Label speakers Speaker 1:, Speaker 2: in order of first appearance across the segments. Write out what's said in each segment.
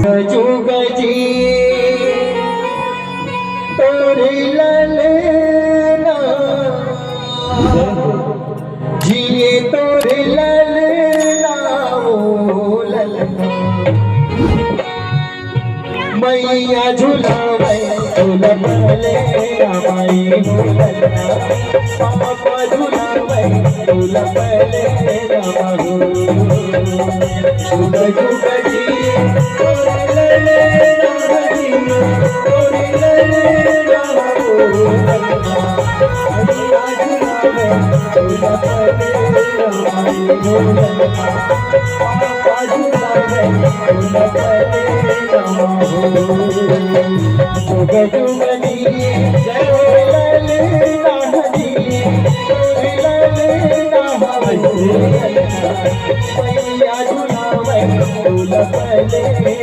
Speaker 1: जुग जी तोरे ललना जिए तोरे ललना ओ ललना मैया झुलावे झुलबले रामाई हो ललना पापा झुलावे झुलबले रामा हो जुग जुग जी तोरे ललना जिए तोरे ललना ओ ललना मैया झुलावे झुलबले रामाई हो ललना पापा झुलावे झुलबले रामा जुग जुग जी जय ललना जी ललना मैया झुलावे झुलबले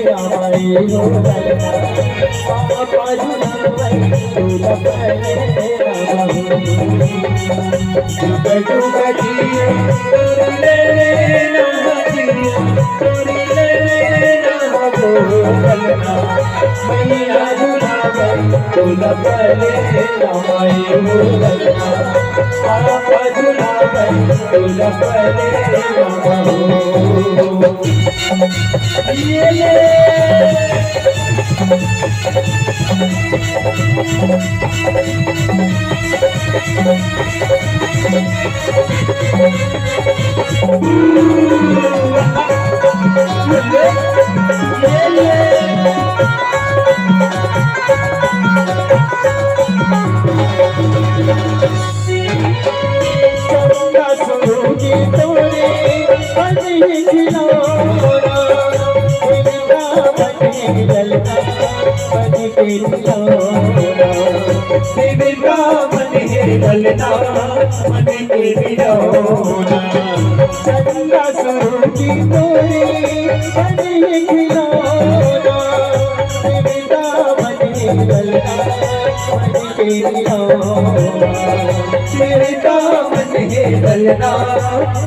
Speaker 1: रामाई हो ललना पापा झुलावे झुलबले रामा जुग जुग जी तोरे ललना जी तोरे ललना ललना मैया झुलावे झुलबले रामाई हो ललना पापा झुलावे झुलबले रामा ललना मन के बिरोना चंदा सूरजी तोरे बने खिलौना बिरदा बने ललना मन के बिरोना बिरदा बने ललना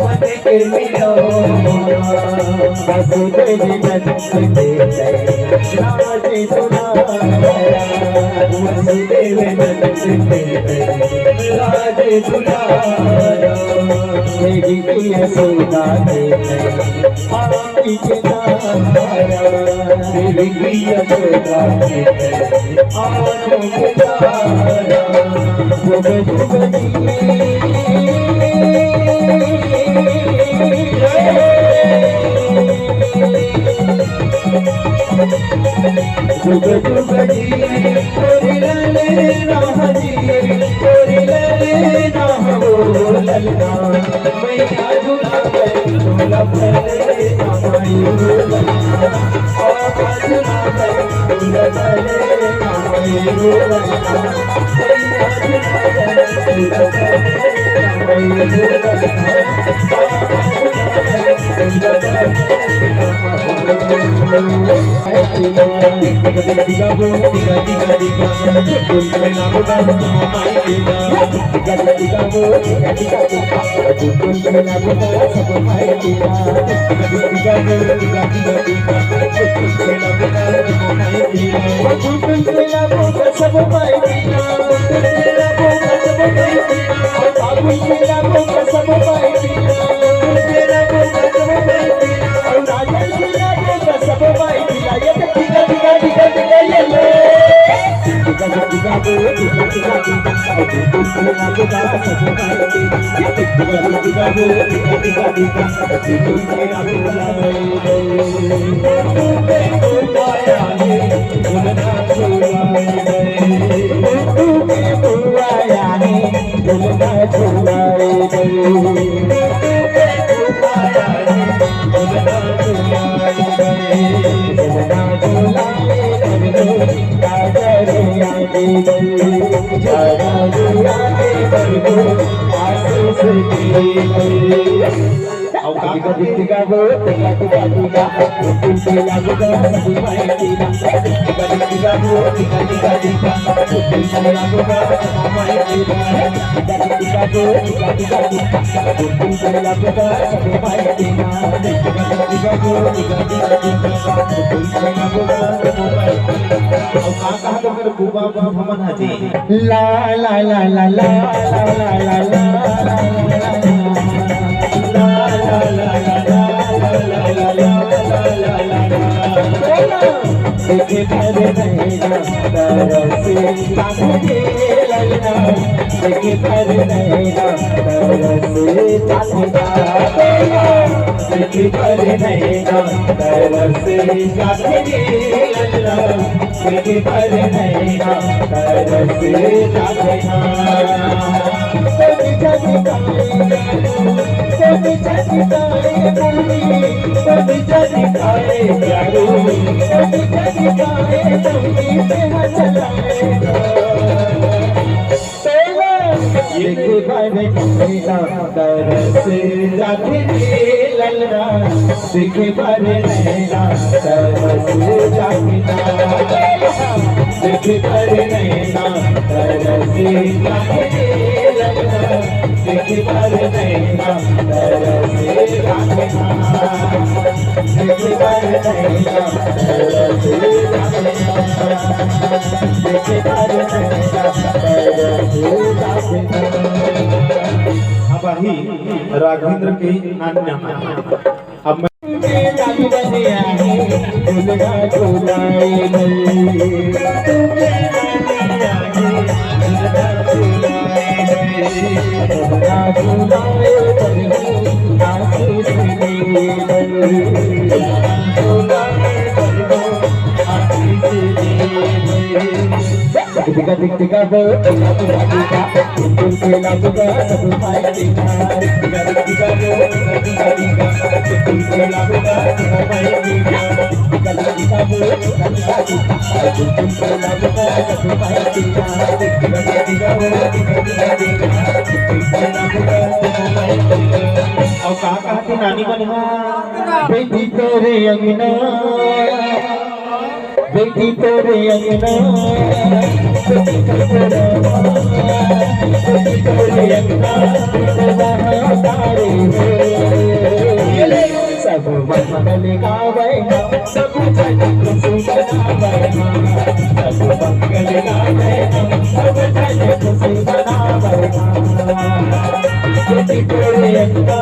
Speaker 1: मन के बिरोना वसुदेव नंदे राजे सुनाया वसुदेव नंदे राजे दुलारा मेरी यशोदा दे आपकी के तारा मेरी यशोदा दे आँखों के तारा जुग जुग जी जुग जुग जी तोरे ललना जी तोरे ललना हो ललना मैया झुलावे झुलबले रामाई हो ललना पापा झुलावे झुलबले रामाई हो ललना मैया झुलावे झुलबले रामाई हो ललना पापा झुलावे झुलबले tiga tiga go tiga tiga tiga kumpul sila buka sabi maitina tiga tiga go tiga tiga tiga kumpul sila buka sabi maitina tiga tiga go tiga tiga tiga kumpul sila buka sabi maitina tiga tiga go tiga tiga tiga kumpul sila buka sabi maitina और कहा तो मेरे बुबा भमन हाजी ला ला ला ला ला ला ला ला देखे पर नैना तरसे ताके ललना देखे पर नैना तरसे ताके देखे पर नैना तरसे ताके ललना देखे पर नैना तरसे ताके कभी कभी कभी कभी कभी कभी खाए प्यारो कभी कभी खाए कभी पे चलाएगा ये बारे नैना तरसे जाके ललना देखे बारे नैना तरसे जाके देखे बारे नैना तरसे जाके ललना देखे बारे नैना तरसे जाके देखे बारे नैना तरसे जाके देखे बारे नैना तरसे जाके अब ही राघवेंद्र की अन्य अब tiga tiga go tiga tiga tiga kumpul sila buka sabi maitina tiga tiga go tiga tiga kumpul sila buka sabi maitina tiga tiga go tiga tiga tiga kumpul sila buka sabi maitina tiga tiga go tiga tiga tiga kumpul sila buka sabi maitina और कहा थी नानी बनिया बेटी तेरे अंगना बेटी तेरे अंगना बेटी तेरे अंगना सब मंगल गावेगा सब जन खुशी मनावेगा सब मंगल गावेगा सब जन खुशी मनावेगा बेटी तेरे अंगना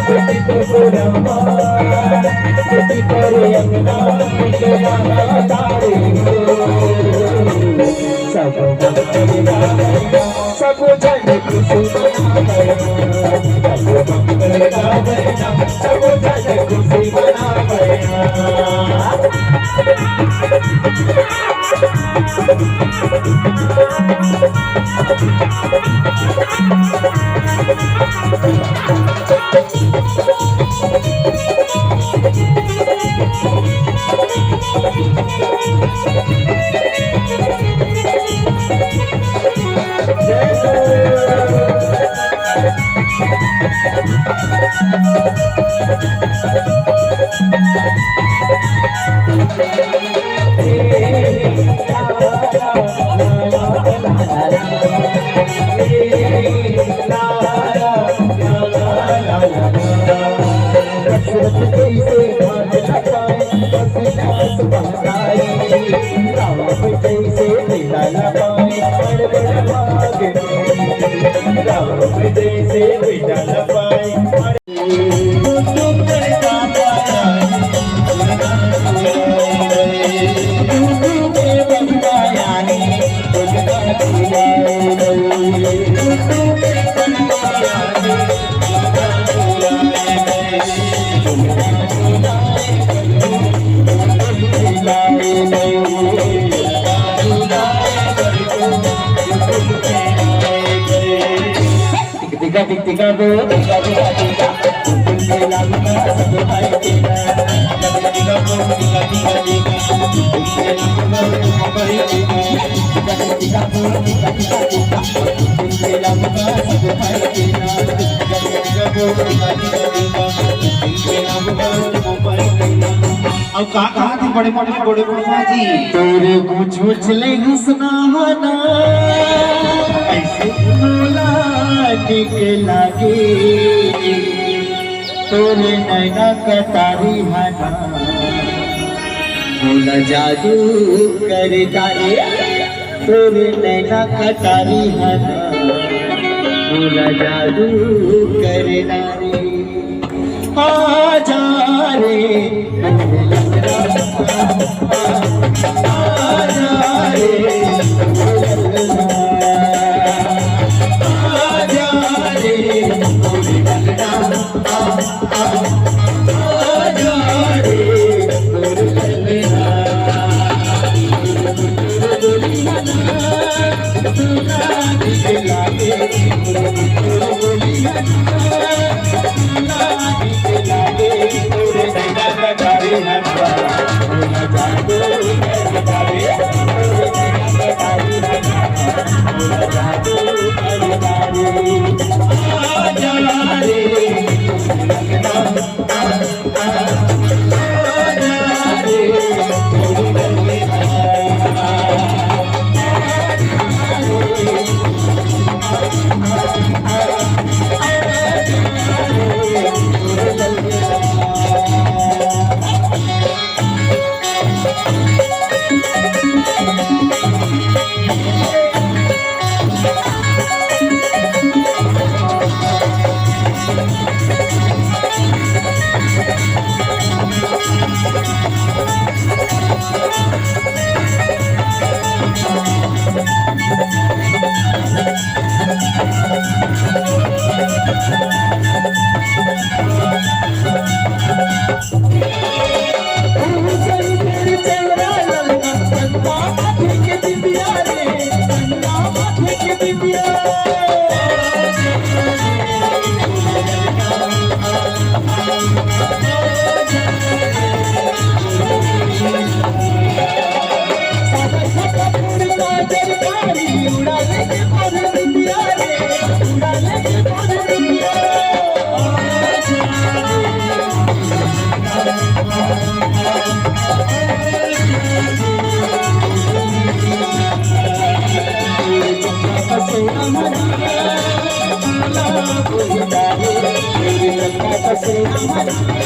Speaker 1: बेटी तेरे अंगना बेटी तेरे अंगना सब मंगल गावेगा सब जन खुशी मनावेगा सब मंगल गावेगा सब जन खुशी मनावेगा tiga tiga go tiga
Speaker 2: अब कहाँ थे बड़े जी
Speaker 1: तोरे कुछ उछले हंसना हना ऐसे बोला टिक लागे तोरे नैना कटारी हना बोला जादू कर डाले तोरे नैना कटारी हना बोला जादू कर डाले आजा रे
Speaker 2: Say